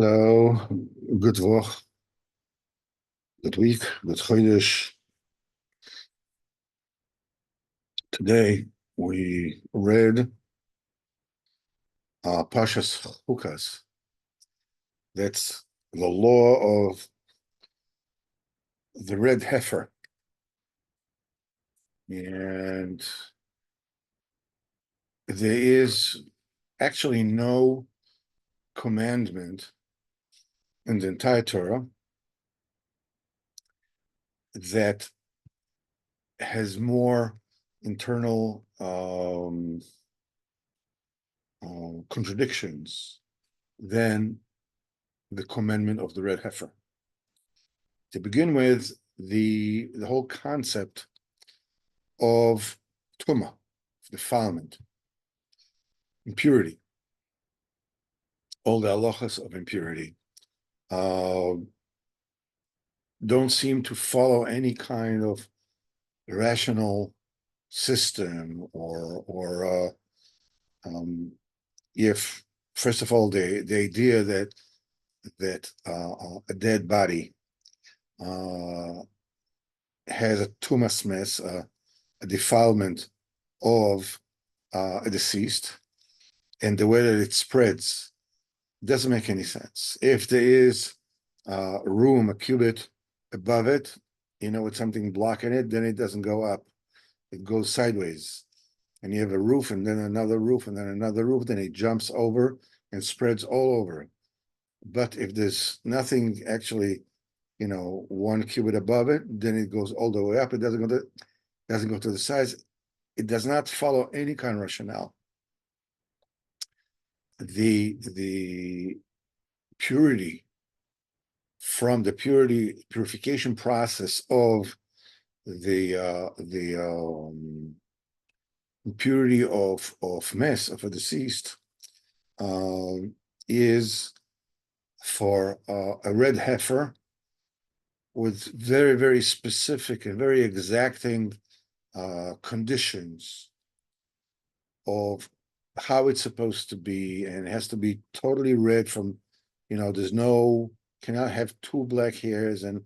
Hello, good Woch, good week, good Chodesh. Today we read Pashas Chukas. That's the law of the red heifer. And there is actually no commandment in the entire Torah that has more internal contradictions than the commandment of the red heifer. To begin with, the whole concept of tumah, defilement, impurity, all the halachas of impurity, don't seem to follow any kind of rational system, or if first of all the idea that a dead body has a tumas mess, a defilement of a deceased, and the way that it spreads doesn't make any sense. If there is room, a cubit above it, with something blocking it, then it doesn't go up. It goes sideways. And you have a roof, and then another roof, and then another roof, then it jumps over and spreads all over. But if there's nothing actually, one cubit above it, then it goes all the way up. It doesn't go to the sides. It does not follow any kind of rationale. The purity from the purification process of the purity of mess of a deceased is for a red heifer with very, very specific and very exacting conditions of how it's supposed to be, and it has to be totally red from, cannot have two black hairs, and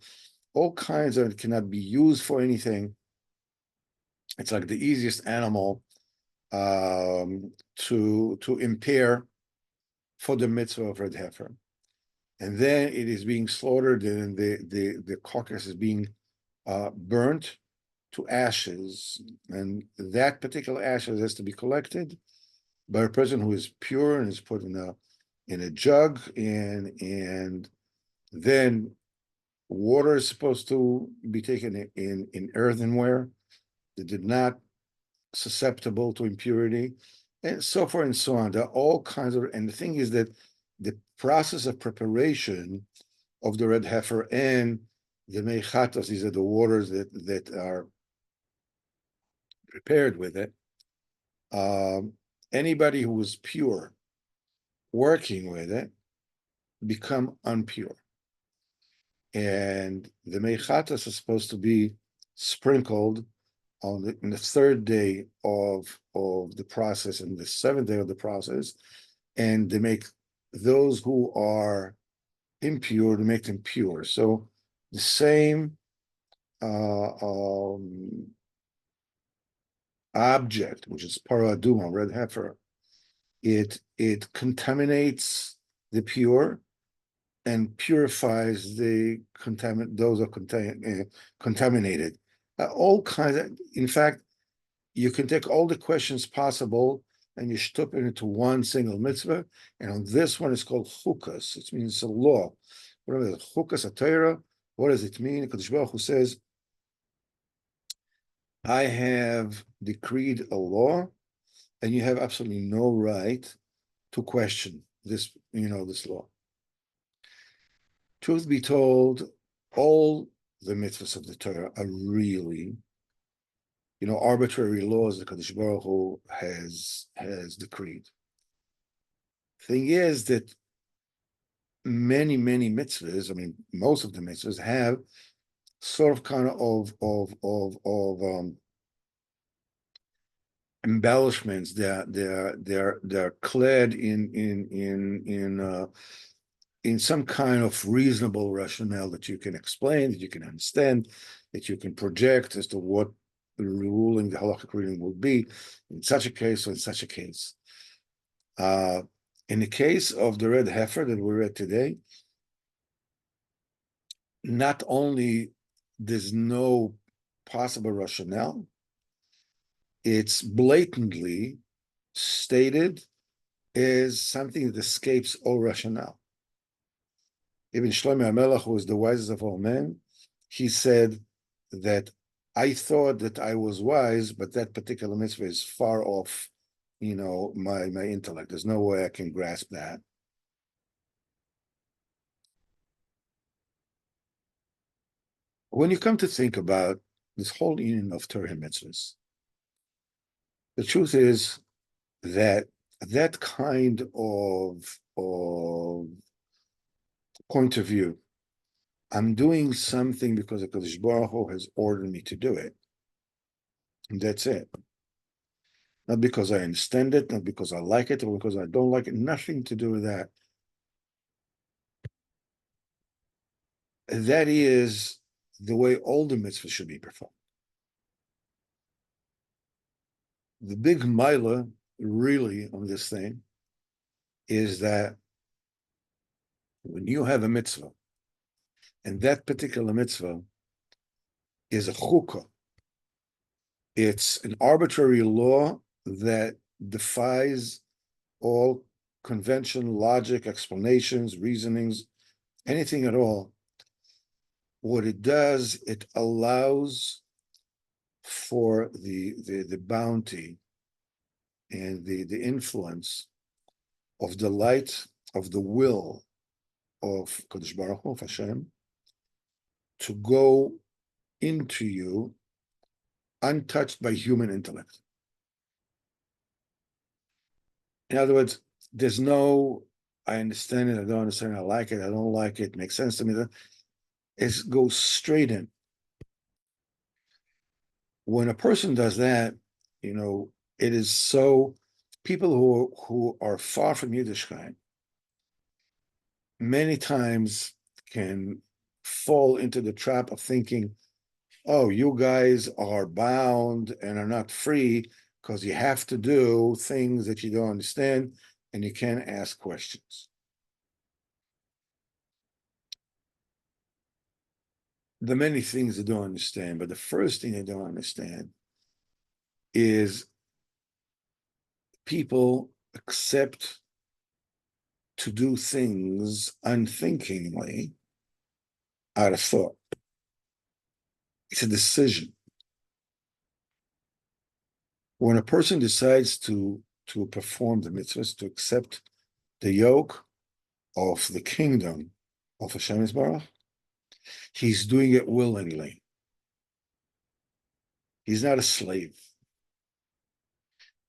all kinds of it cannot be used for anything. It's like the easiest animal to impair for the mitzvah of red heifer. And then it is being slaughtered, and the carcass is being burnt to ashes, and that particular ashes has to be collected by a person who is pure and is put in a jug, and then water is supposed to be taken in earthenware that did not susceptible to impurity, and so forth and so on. There are all kinds of, and the thing is that the process of preparation of the red heifer and the meichatos, these are the waters that are prepared with it. Anybody who is pure working with it become impure. And the meichatos is supposed to be sprinkled in the third day of the process and the seventh day of the process, and they make those who are impure to make them pure. So the same object, which is paraduma, red heifer, it contaminates the pure and purifies the those are contaminated. All kinds of, in fact, you can take all the questions possible and you shtup it into one single mitzvah. And on this one, it's called chukas. It means it's a law. Whatever the chukas, a Torah, what does it mean? Kadosh Baruch Hu says, I have decreed a law, and you have absolutely no right to question this, this law. Truth be told, all the mitzvahs of the Torah are really, arbitrary laws that Kadosh Baruch Hu has decreed. Thing is that many mitzvahs, most of the mitzvahs have sort of kind of embellishments. They're clad in in some kind of reasonable rationale that you can explain, that you can understand, that you can project as to what the ruling, the halakhic ruling will be in such a case or in such a case. In the case of the red heifer that we read today, not only there's no possible rationale, it's blatantly stated as something that escapes all rationale. Even Shlomo HaMelech, who was the wisest of all men, he said that I thought that I was wise, but that particular mitzvah is far off, my intellect. There's no way I can grasp that. When you come to think about this whole union of Torah and mitzvahs, the truth is that that kind of point of view, I'm doing something because the Kadosh Baruch Hu has ordered me to do it. And that's it. Not because I understand it, not because I like it, or because I don't like it, nothing to do with that. That is the way all the mitzvahs should be performed. The big milah, really, on this thing is that when you have a mitzvah, and that particular mitzvah is a chukah, it's an arbitrary law that defies all convention, logic, explanations, reasonings, anything at all. What it does, it allows for the bounty and the influence of the light of the will of Kadosh Baruch Hu, of Hashem, to go into you untouched by human intellect. In other words, there's no, I understand it, I don't understand it, I like it, I don't like it, makes sense to me. It goes straight in. When a person does that, it is so, people who are far from Yiddishkeit many times can fall into the trap of thinking, oh, you guys are bound and are not free because you have to do things that you don't understand and you can't ask questions. The many things they don't understand, but the first thing they don't understand is people accept to do things unthinkingly out of thought. It's a decision. When a person decides to perform the mitzvahs, to accept the yoke of the kingdom of Hashem Yisbarach, he's doing it willingly. He's not a slave.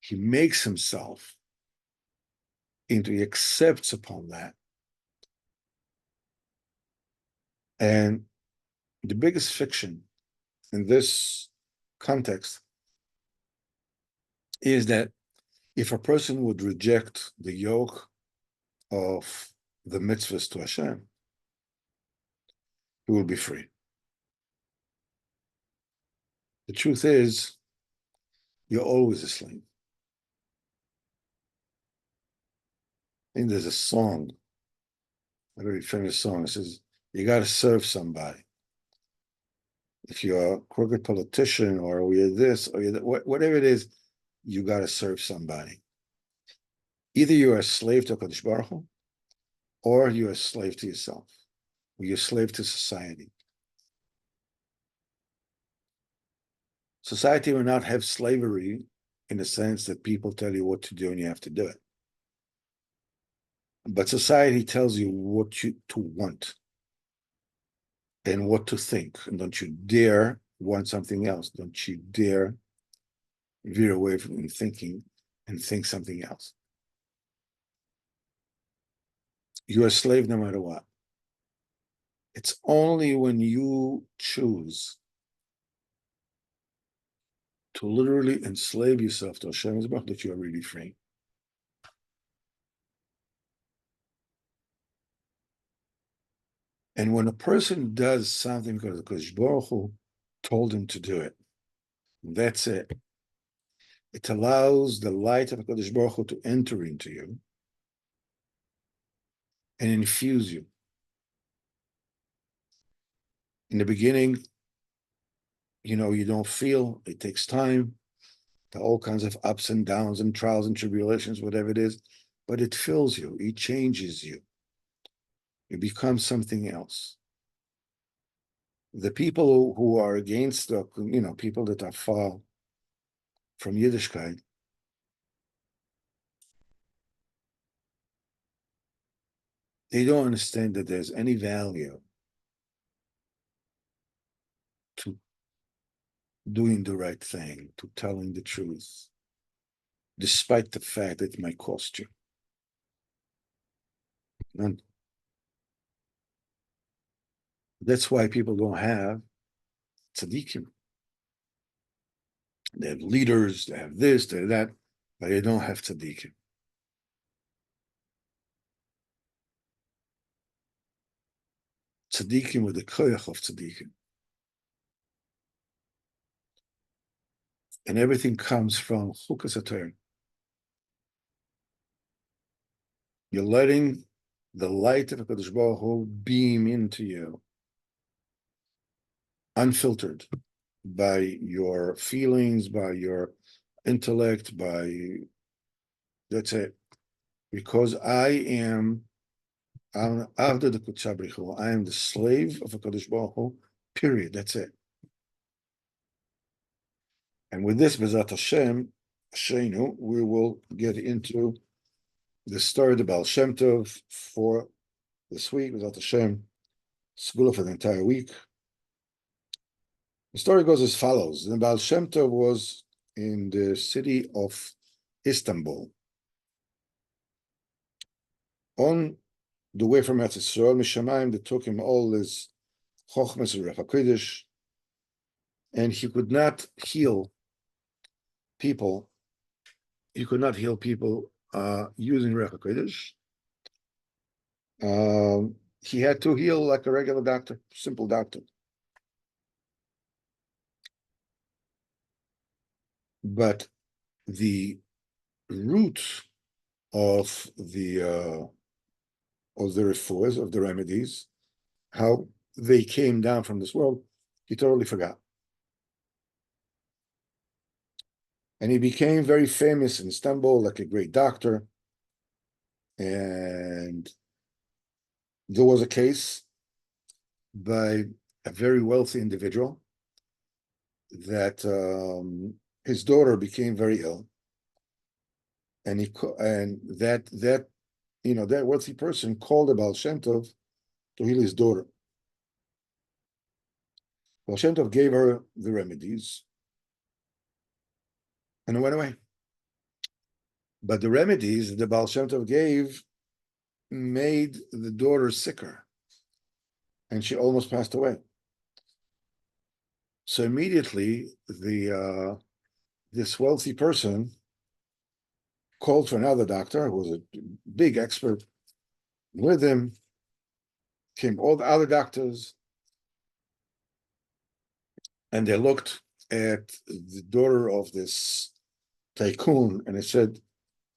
He makes himself into, he accepts upon that. And the biggest fiction in this context is that if a person would reject the yoke of the mitzvahs to Hashem, he will be free. The truth is, you're always a slave. I think there's a song, a very famous song, it says, you got to serve somebody. If you're a crooked politician or you're this or you're that, whatever it is, you got to serve somebody. Either you're a slave to Kadosh Baruch Hu, or you're a slave to yourself, or you're a slave to society. Society will not have slavery in the sense that people tell you what to do and you have to do it. But society tells you what you to want and what to think. And don't you dare want something else. Don't you dare veer away from thinking and think something else. You're a slave no matter what. It's only when you choose to literally enslave yourself to Hashem Yisbarach that you are really free. And when a person does something because Kodesh Baruch Hu told him to do it, that's it. It allows the light of Kodesh Baruch Hu to enter into you and infuse you. In the beginning, you don't feel, it takes time, there are all kinds of ups and downs and trials and tribulations, whatever it is, but it fills you, it changes you. You become something else. The people who are against the, people that are far from Yiddishkeit, they don't understand that there's any value to doing the right thing, to telling the truth, despite the fact that it might cost you. And that's why people don't have tzaddikim. They have leaders, they have this, they have that, but they don't have tzaddikim. Tzaddikim with the koyach of tzaddikim. And everything comes from chukas HaTorah. You're letting the light of HaKadosh Baruch Hu beam into you, unfiltered by your feelings, by your intellect, that's it. Because I'm after the Kutsabrichu, I am the slave of HaKadosh Baruch Hu, period, that's it. And with this, B'ezrat Hashem, Sheinu, we will get into the story of the Baal Shem Tov for this week, B'ezrat Hashem, Segula for the entire week. The story goes as follows. The Baal Shem Tov was in the city of Istanbul. On the way from Eretz Yisrael, Mishamayim, they took him all his Chochmas and Ruach HaKodesh, and he could not heal people. He could not heal people using Ruach HaKodesh. He had to heal like a regular doctor, simple doctor. But the root of the refuahs, of the remedies, how they came down from this world, he totally forgot. And he became very famous in Istanbul, like a great doctor. And there was a case by a very wealthy individual that his daughter became very ill, and that wealthy person called the Baal Shem Tov to heal his daughter. Baal Shem Tov gave her the remedies, and it went away. But the remedies that the Baal Shem Tov gave made the daughter sicker, and she almost passed away. So immediately, this wealthy person called for another doctor who was a big expert. With him came all the other doctors, and they looked at the daughter of this tycoon, and they said,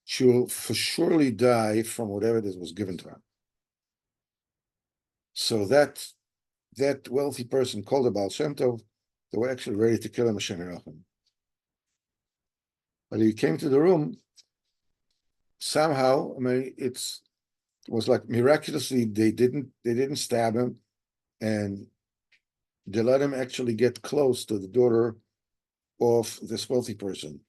she will for surely die from whatever this was given to her. So that wealthy person called the Baal Shem Tov. They were actually ready to kill him, Hashem Yerachim. But he came to the room. Somehow, it was like miraculously they didn't stab him, and they let him actually get close to the daughter of this wealthy person.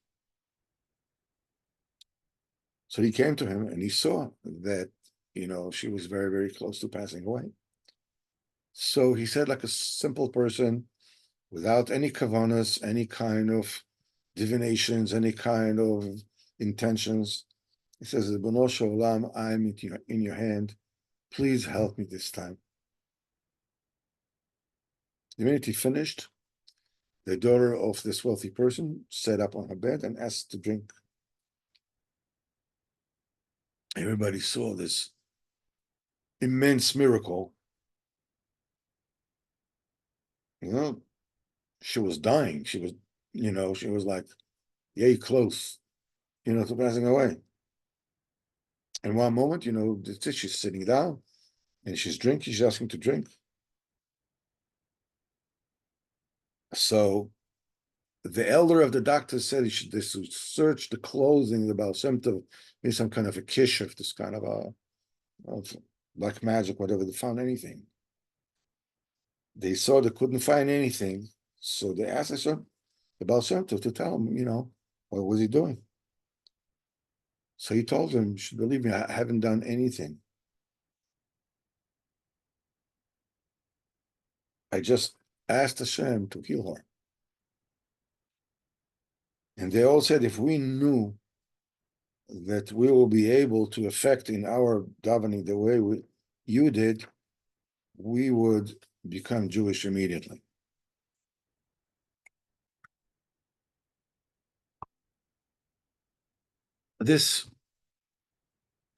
So he came to him and he saw that, she was very, very close to passing away. So he said, like a simple person, without any kavanas, any kind of divinations, any kind of intentions, he says, B'no Shavlam, I'm in your hand. Please help me this time. The minute he finished, the daughter of this wealthy person sat up on her bed and asked to drink. Everybody saw this immense miracle. You know, she was dying. She was, she was like, yay, close, to passing away. And one moment, she's sitting down and she's drinking, she's asking to drink. So the elder of the doctor said they should search the clothing of the Baal Shem Tov, maybe some kind of a kishuf, this kind of black magic, whatever. They found anything. They saw they couldn't find anything, so they asked the Baal Shem Tov to tell him, what was he doing? So he told them, you should believe me, I haven't done anything. I just asked Hashem to heal her. And they all said, if we knew that we will be able to affect in our davening the way you did, we would become Jewish immediately. This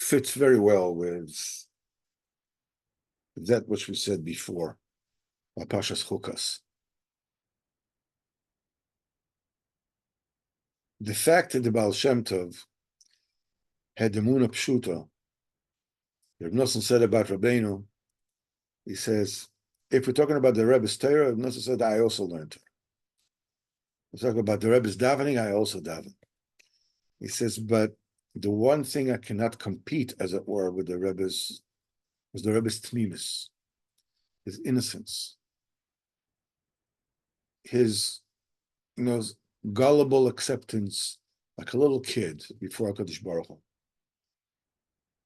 fits very well with that which we said before, Pashas Chukas. The fact that the Baal Shem Tov had the Muna Pshuta, Reb Nosson said about Rabbeinu, he says, if we're talking about the Rebbe's Torah, Reb Nosson said, I also learned it. We're talking about the Rebbe's davening, I also daven. He says, but the one thing I cannot compete, as it were, with the Rebbe's was the Rebbe's tmimus, his innocence, his, gullible acceptance, like a little kid before HaKadosh Baruch Hu.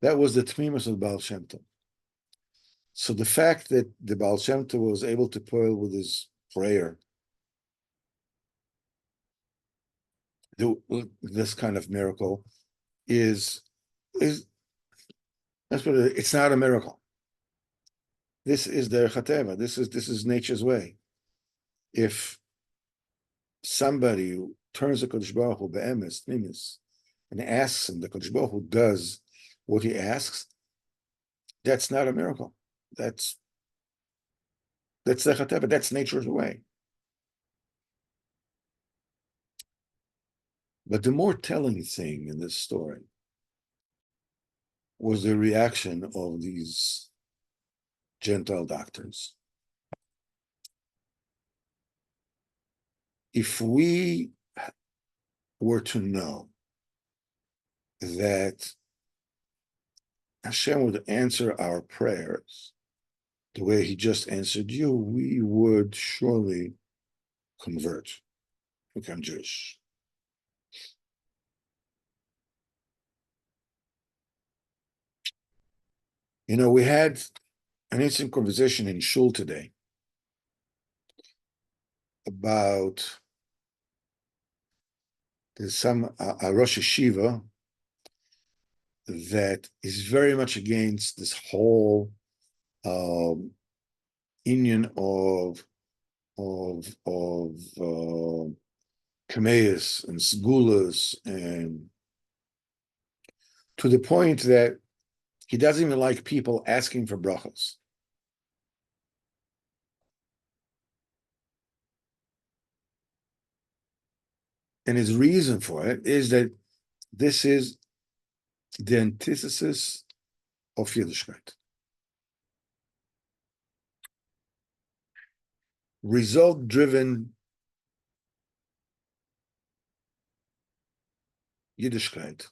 That was the tmimus of Baal Shem Tov. So the fact that the Baal Shem Tov was able to pearl with his prayer, this kind of miracle, is that's what it's not a miracle. This is the Chateva. This is nature's way. If somebody turns to Kodesh Baruch Hu be'emes, tmimus, and asks him, the Kodesh Baruch Hu does what he asks, that's not a miracle. That's the Chateva. That's nature's way. But the more telling thing in this story was the reaction of these Gentile doctors. If we were to know that Hashem would answer our prayers the way he just answered you, we would surely convert, become Jewish. We had an interesting conversation in Shul today about there's a Rosh Yeshiva that is very much against this whole union of kameas and segulas, and to the point that he doesn't even like people asking for brachos. And his reason for it is that this is the antithesis of Yiddishkeit. Result-driven Yiddishkeit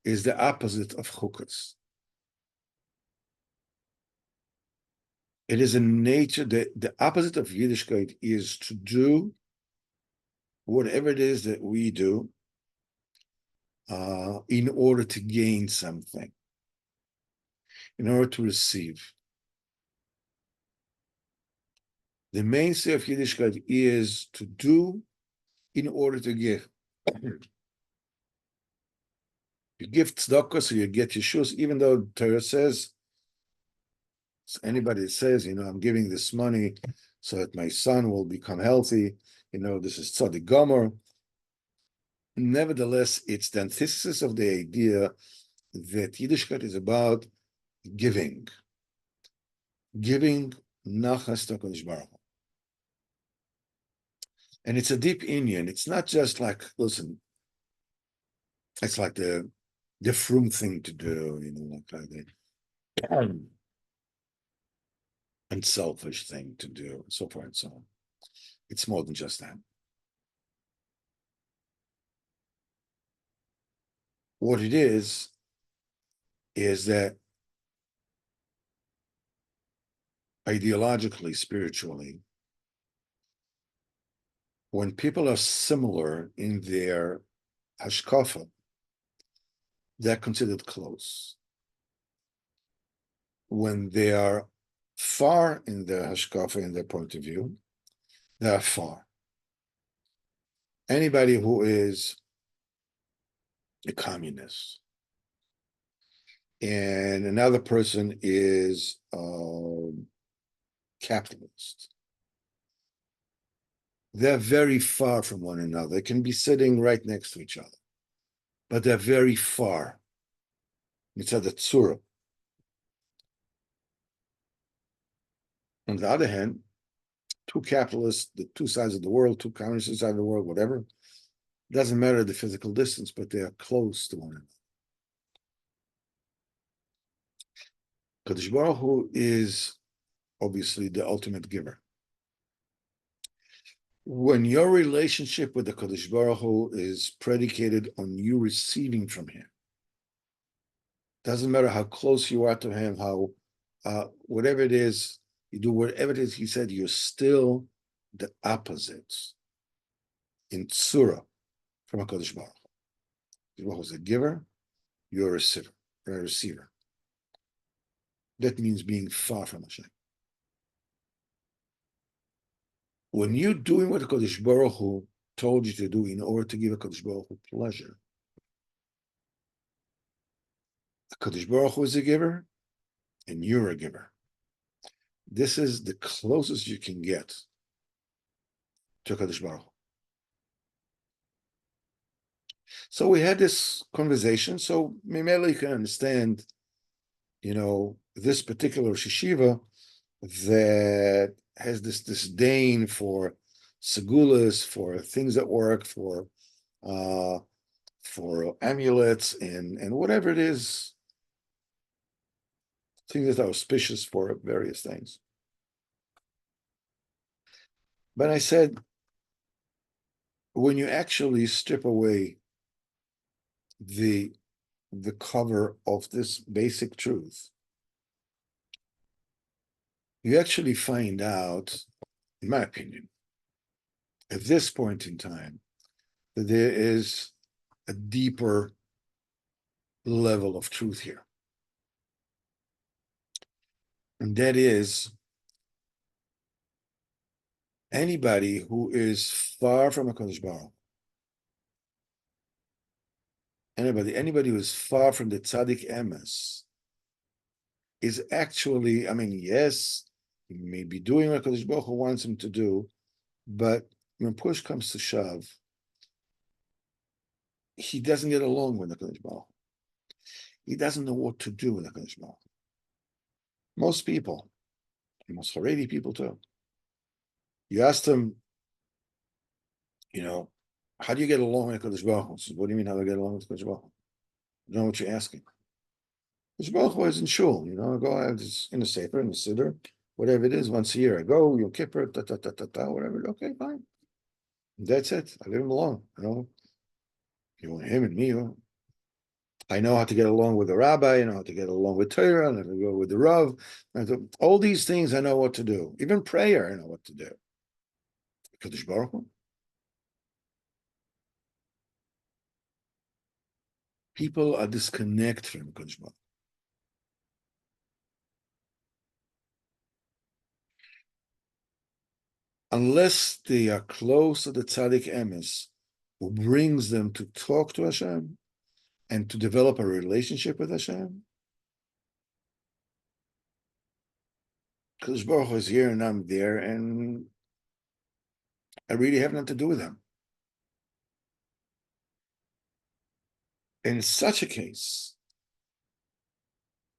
is the opposite of chukas. It is in nature, the opposite of Yiddishkeit is to do whatever it is that we do in order to gain something, in order to receive. The mainstay of Yiddishkeit is to do in order to give. You give tzedakah, so you get yeshus, even though Torah says, anybody that says, I'm giving this money so that my son will become healthy, this is tzaddik gomer. Nevertheless, it's the antithesis of the idea that Yiddishkeit is about giving nachas to HaKadosh Baruch Hu. And it's a deep Indian. It's not just like, listen, it's like the frum thing to do, like the unselfish thing to do, and so forth and so on. It's more than just that. What it is that ideologically, spiritually, when people are similar in their hashkafa, they're considered close. When they are far in their hashkafa, in their point of view, they are far. Anybody who is a communist and another person is capitalist, they're very far from one another. They can be sitting right next to each other, but they're very far. Mitzad tzura. On the other hand, two capitalists, the two sides of the world, two communist sides of the world, whatever, doesn't matter the physical distance, but they are close to one another. Kadosh Baruch Hu is obviously the ultimate giver. When your relationship with the Kadosh Baruch Hu is predicated on you receiving from Him, doesn't matter how close you are to Him, how whatever it is, you do whatever it is He said, you're still the opposites in Tzura from a Kadosh Baruch Hu. Kadosh Baruch Hu is a giver, you're a receiver. You're a receiver. That means being far from Hashem. When you're doing what the Kadosh Baruch Hu told you to do in order to give a Kadosh Baruch Hu pleasure, the Kadosh Baruch Hu is a giver, and you're a giver. This is the closest you can get to Kadosh Baruch Hu. So we had this conversation, so maybe you can understand, this particular shishiva that has this disdain for segulas, for things that work, for amulets and whatever it is, things that are auspicious for various things. But I said, when you actually strip away the cover of this basic truth, you actually find out, in my opinion, at this point in time, that there is a deeper level of truth here. And that is, anybody who is far from a Kadosh Baruch Hu, anybody who is far from the tzaddik emes, is actually, yes, he may be doing what Kadosh Baruch Hu wants him to do, but when push comes to shove, he doesn't get along with the Kadosh Baruch Hu. He doesn't know what to do with the Kadosh Baruch Hu. Most people, most Haredi people too, you ask them, how do you get along with Kadosh Baruch Hu? Says, what do you mean, how do I get along with Kadosh Baruch Hu? You know what you're asking. Kadosh Baruch Hu is in shul, I go out in the sefer, in the siddur, whatever it is, once a year. I go, Yom Kippur, whatever. Okay, fine. That's it. I leave him alone. You want him and me. I know how to get along with the rabbi. I know how to get along with Torah. I know how to go with the Rav. All these things I know what to do. Even prayer, I know what to do. Kadosh Baruch Hu. People are disconnected from Kadosh Baruch Hu. Unless they are close to the tzaddik emes, who brings them to talk to Hashem and to develop a relationship with Hashem, Kadosh Baruch Hu is here and I'm there, and I really have nothing to do with him. And in such a case,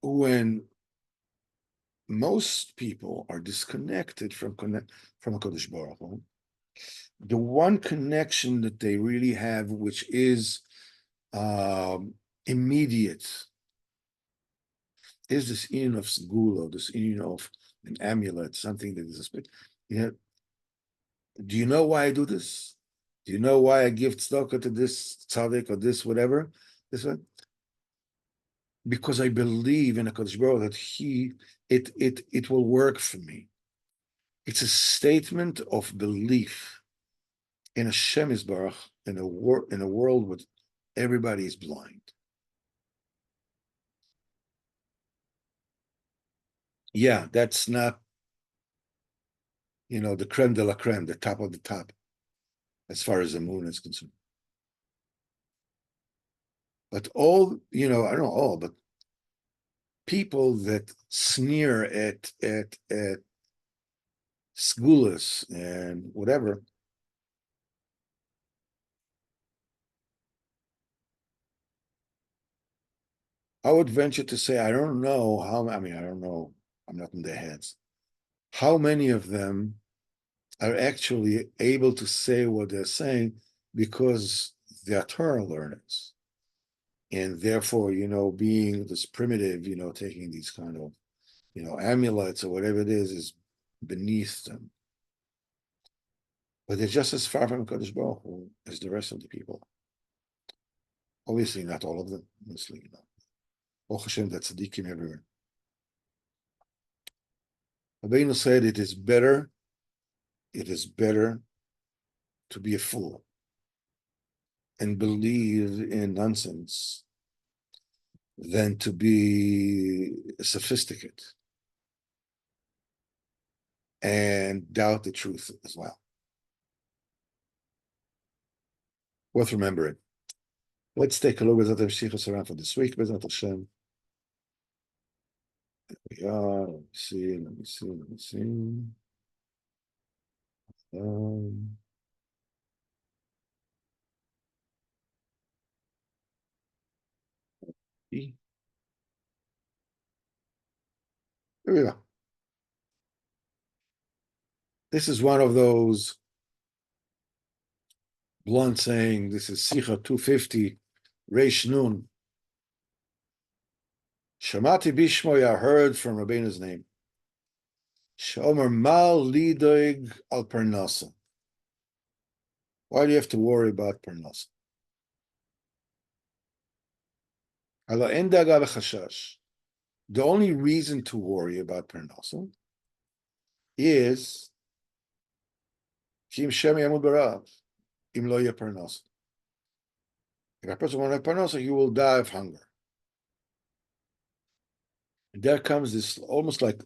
when most people are disconnected from a Kadosh Baruch Hu, The one connection that they really have, which is immediate, is this in of segula, this in of an amulet, something that is you know, do you know why I do this? Do you know why I give tzedakah to this tzaddik or this whatever? This one? Because I believe in a Kadosh Baruch Hu that it will work for me. It's a statement of belief in Hashem Yisbarach in a world where everybody is blind. Yeah, that's not the creme de la creme, the top of the top, as far as the moon is concerned. But all, I don't know all, but people that sneer at schools and whatever, I would venture to say, I don't know how, I don't know, I'm not in their heads. How many of them are actually able to say what they're saying because they're Torah learners. And therefore, being this primitive, taking these kind of, amulets or whatever it is beneath them. But they're just as far from Kadosh Baruch Hu as the rest of the people. Obviously, not all of them, mostly, Baruch Hashem, that's tzaddikim everywhere. Rabbeinu said it is better to be a fool and believe in nonsense than to be sophisticated and doubt the truth as well. Worth remembering. Let's take a look at the Sichos Haran for this week. Bezrat Hashem. There we are. Let me see. Here we go. This is one of those blunt saying, this is Sicha 250, Reish Nun. Shamati Bishmoy, I heard from Rabbeinu's name. Shomer Mal Lidoig Al Parnasa. Why do you have to worry about Parnasa? Ala Endaga V'Chashash. The only reason to worry about Parnasa is Kim Shem Yamud Barav, Im Lo Parnasa. If a person won't have Parnasa, he will die of hunger. And there comes this almost like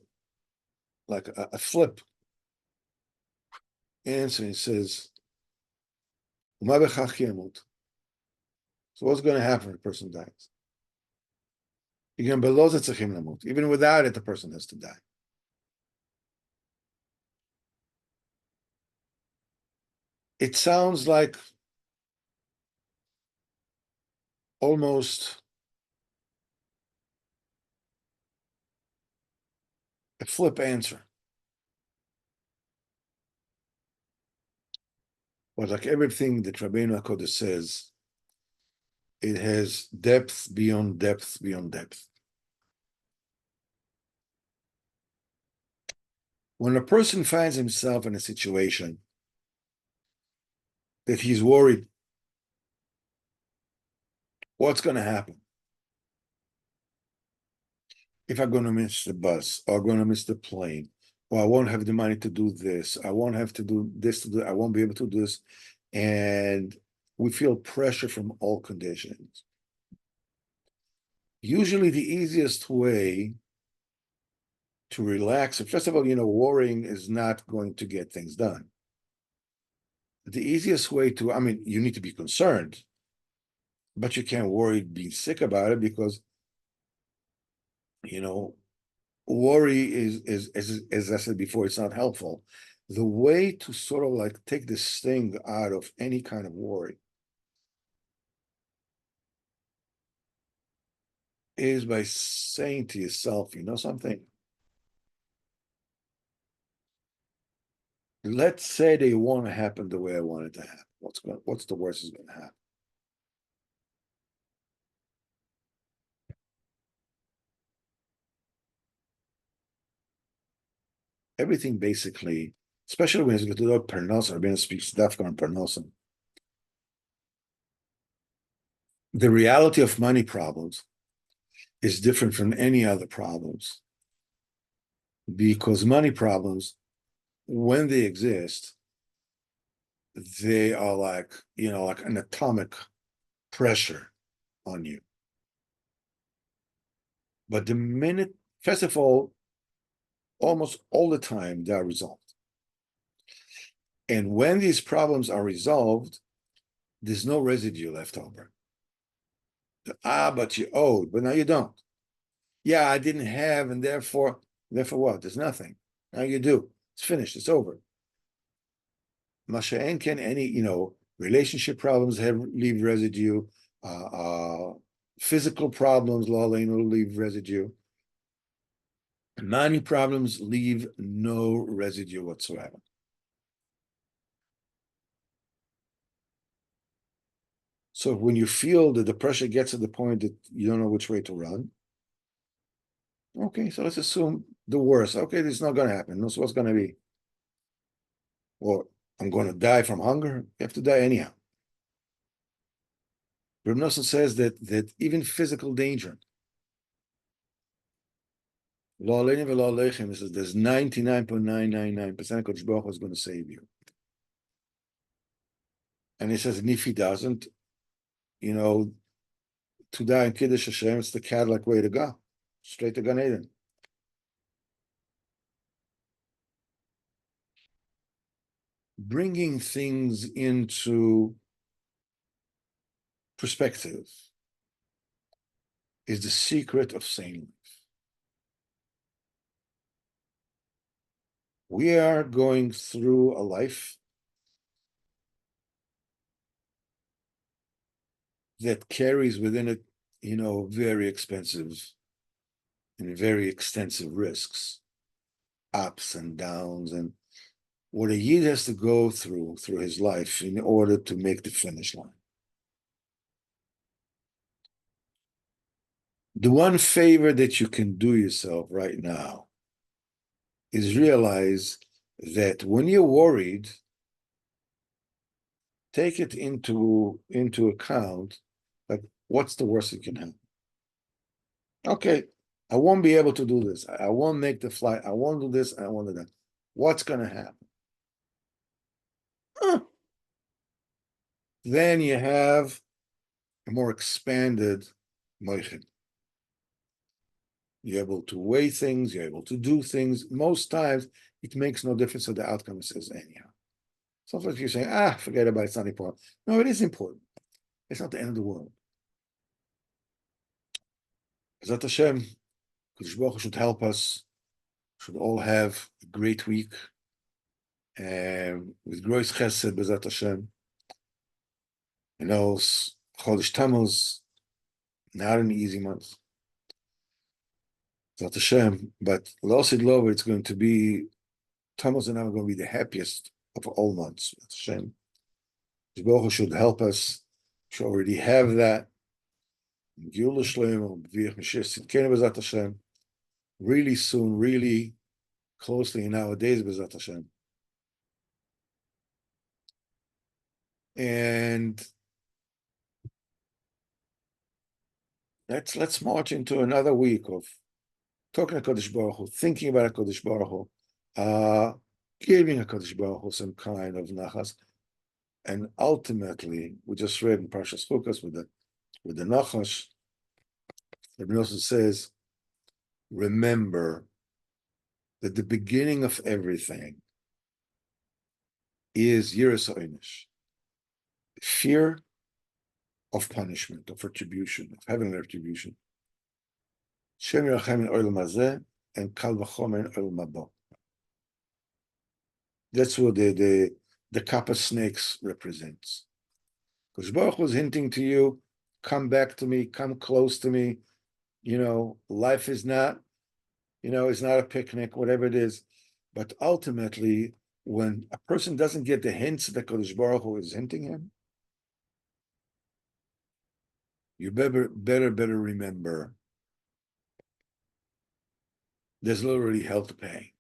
a flip answer. He says, so what's going to happen if a person dies? Even without it, the person has to die. It sounds like almost a flip answer. But like everything that Rabbeinu HaKodesh says, it has depth beyond depth beyond depth. When a person finds himself in a situation that he's worried, what's going to happen? If I'm going to miss the bus, or I'm going to miss the plane, or I won't have the money to do this, I won't have to do this, I won't be able to do this. And we feel pressure from all conditions. Usually the easiest way to relax, first of all, worrying is not going to get things done. The easiest way to, you need to be concerned, but you can't worry, be sick about it, because, worry is, as I said before, it's not helpful. The way to sort of like take this sting out of any kind of worry is by saying to yourself, something? let's say they want to happen the way I want it to happen. What's the worst is going to happen? Everything basically, especially when it's going to do pernos or being speaks dafka on pernosim. The reality of money problems is different from any other problems because money problems, when they exist, they are like, like an atomic pressure on you. But the minute, first of all, almost all the time, they are resolved. And when these problems are resolved, there's no residue left over. But you owed, but now you don't. Yeah, I didn't have, and therefore what? There's nothing. Now you do. It's finished. It's over. Masha'en can any, relationship problems leave residue. Physical problems, leave residue. Money problems leave no residue whatsoever. So when you feel that the pressure gets to the point that you don't know which way to run, okay, so let's assume the worst. Okay, this is not going to happen. This is what's going to be. Or I'm going to die from hunger. You have to die anyhow. Reb Nosson says that even physical danger, lo aleinu v'lo aleichem, says there's 99.999% Kodesh Baruch Hu is going to save you. And he says, and if he doesn't, to die in Kiddush Hashem, it's the Cadillac way to go, straight to Gan Eden. Bringing things into perspective is the secret of sane life. We are going through a life that carries within it, very expensive and very extensive risks, ups and downs, and what a Yid has to go through his life in order to make the finish line. The one favor that you can do yourself right now is realize that when you're worried, take it into account, like what's the worst that can happen? Okay, I won't be able to do this. I won't make the flight. I won't do this. I won't do that. What's going to happen? Then you have a more expanded moichin. You're able to weigh things. You're able to do things. Most times, it makes no difference what the outcome says anyhow. Sometimes you're saying, forget about it. It's not important. No, it is important. It's not the end of the world. Zat Hashem, Kodesh Baruch Hu should help us. Should all have a great week. With Grois Chesed, Bezat Hashem. Chodesh Tammuz, not an easy month. Zat Hashem, but Losid Lover, it's going to be, Tammuz and now going to be the happiest of all months. Zat Hashem. Kodesh Baruch Hu should help us. Should already have that. Really soon, really closely nowadays, Bezat Hashem. And let's march into another week of talking to Kodesh Baruch Hu, thinking about Kodesh Baruch Hu, giving a Kodesh Baruch Hu some kind of nachas, and ultimately, we just read in Parshas Chukas with the nachash. The Nosson says, remember that the beginning of everything is yiras ha'onish, fear of punishment, of retribution, of having retribution. Shem yirachem in olam hazeh and kal v'chomer in olam haba. That's what the kappa snakes represents. Because Baruch was hinting to you, come back to me, come close to me. Life is not, it's not a picnic, whatever it is. But ultimately, when a person doesn't get the hints that Kodesh Baruch Hu is hinting him, you better remember there's literally hell to pay.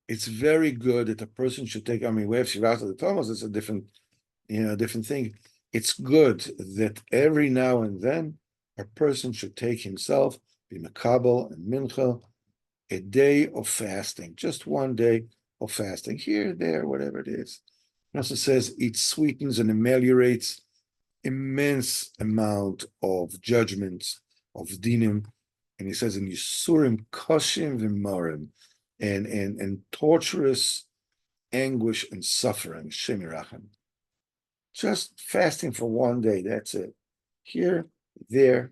It's very good that a person should take. I mean, we have Shivat the Thomas. It's a different, different thing. It's good that every now and then a person should take himself, be Makabel and Mincha, a day of fasting, just one day of fasting, here, there, whatever it is. It also says it sweetens and ameliorates immense amount of judgments, of dinim, and he says in Yisurim Koshim V'Morim, and torturous anguish and suffering, Shemirachim. Just fasting for one day, that's it. Here, there.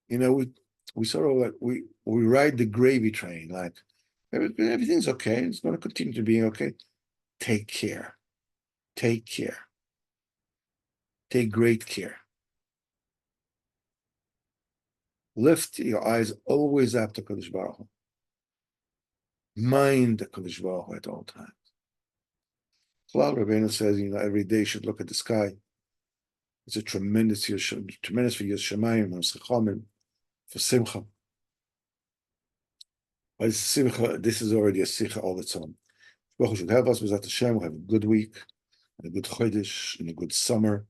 We sort of like we ride the gravy train, like everything's okay, it's going to continue to be okay. Take care. Take care. Take great care. Lift your eyes always up to Kodesh Baruch Hu. Mind the Kodesh Baruch Hu at all times. Klal Rabbeinu says, every day you should look at the sky. It's a tremendous for Yerushalayim, for Chachamim, for Simcha. But Simcha, this is already a Simcha all its own. Baruch Hu should help us with that Hashem. We'll have a good week, and a good Chodesh, and a good summer,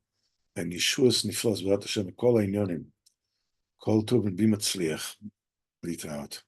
and Yeshuas Niflas with Hashem, Kol Einyonim, Kol Tov and Bimatzliach. Leave it out.